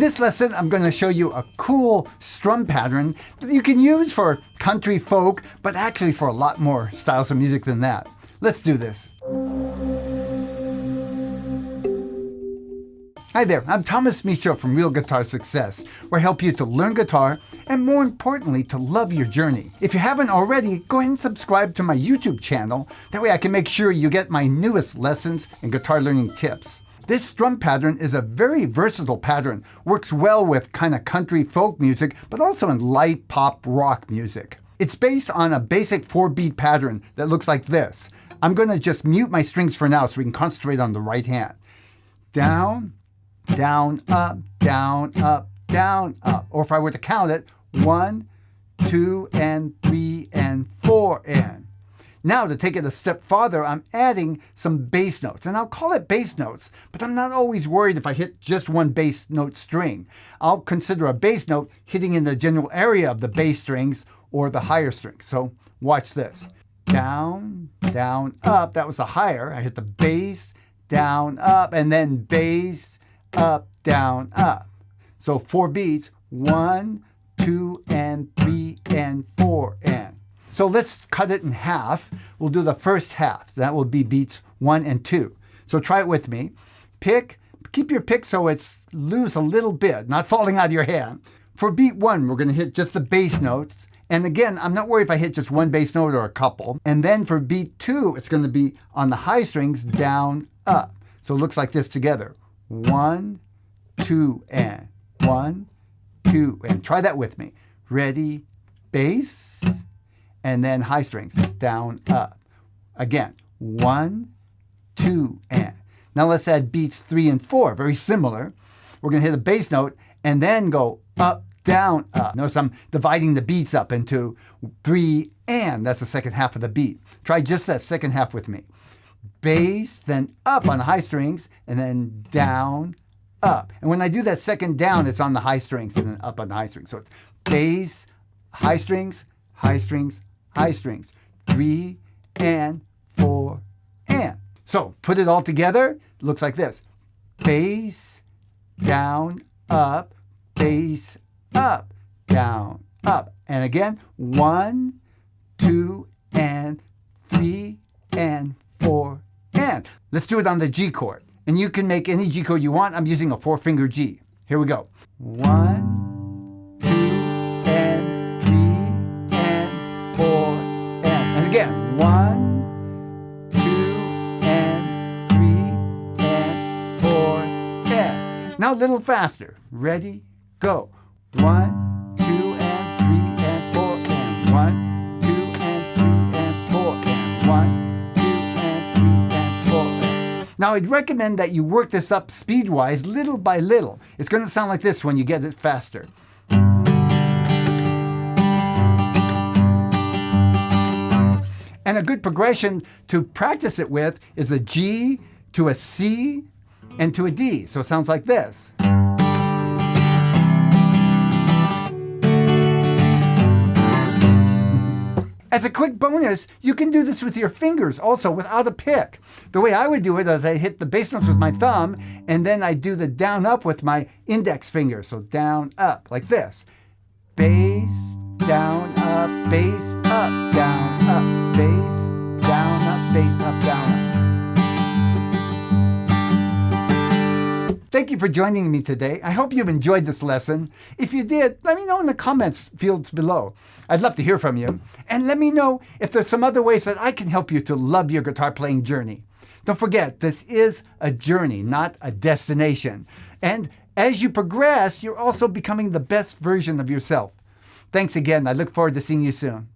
this lesson, I'm going to show you a cool strum pattern that you can use for country folk, but actually for a lot more styles of music than that. Let's do this. Hi there, I'm Thomas Michaud from Real Guitar Success, where I help you to learn guitar and, more importantly, to love your journey. If you haven't already, go ahead and subscribe to my YouTube channel. That way I can make sure you get my newest lessons and guitar learning tips. This strum pattern is a very versatile pattern, works well with kind of country folk music, but also in light pop rock music. It's based on a basic 4-beat pattern that looks like this. I'm going to just mute my strings for now so we can concentrate on the right hand. Down, down, up, down, up, down, up. Or if I were to count it, 1, 2, and 3, and 4, and. Now to take it a step farther, I'm adding some bass notes. And I'll call it bass notes, but I'm not always worried if I hit just one bass note string. I'll consider a bass note hitting in the general area of the bass strings or the higher strings. So watch this. Down, down, up. That was the higher. I hit the bass, down, up, and then bass, up, down, up. So 4 beats, 1, 2, and 3, and 4, and. So let's cut it in half. We'll do the first half. That will be beats 1 and 2. So try it with me. Keep your pick so it's loose a little bit, not falling out of your hand. For beat 1, we're going to hit just the bass notes. And again, I'm not worried if I hit just one bass note or a couple. And then for beat 2, it's going to be on the high strings, down, up. So it looks like this together. 1, 2, and 1, 2, and. Try that with me. Ready, bass, and then high strings, down, up. Again, 1, 2, and. Now let's add beats 3 and 4, very similar. We're going to hit a bass note and then go up, down, up. Notice I'm dividing the beats up into 3 and. That's the second half of the beat. Try just that second half with me. Bass, then up on the high strings, and then down, up. And when I do that second down, it's on the high strings and then up on the high strings. So it's bass, high strings, high strings, high strings, 3 and 4 and. So put it all together, it looks like this. Bass, down, up, bass, up, down, up. And again, 1, 2, and 3, and 4, and. Let's do it on the G chord. And you can make any G chord you want. I'm using a 4-finger G. Here we go. 1, 2, and 3, and 4, and. And again, 1, 2, and 3, and 4, and. Now a little faster. Ready, go. 1, 2, and 3, and 4, and. 1, 2, and 3, and 4, and. 1, 2, and 3, and 4, and. Now I'd recommend that you work this up speed-wise, little by little. It's going to sound like this when you get it faster. And a good progression to practice it with is a G to a C and to a D. So it sounds like this. As a quick bonus, you can do this with your fingers also without a pick. The way I would do it is I hit the bass notes with my thumb and then I do the down up with my index finger. So down up like this. Bass, down, up, bass, up, down, up, bass, down, up, bass, up, down, up. Thank you for joining me today. I hope you've enjoyed this lesson. If you did, let me know in the comments fields below. I'd love to hear from you. And let me know if there's some other ways that I can help you to love your guitar playing journey. Don't forget, this is a journey, not a destination. And as you progress, you're also becoming the best version of yourself. Thanks again. I look forward to seeing you soon.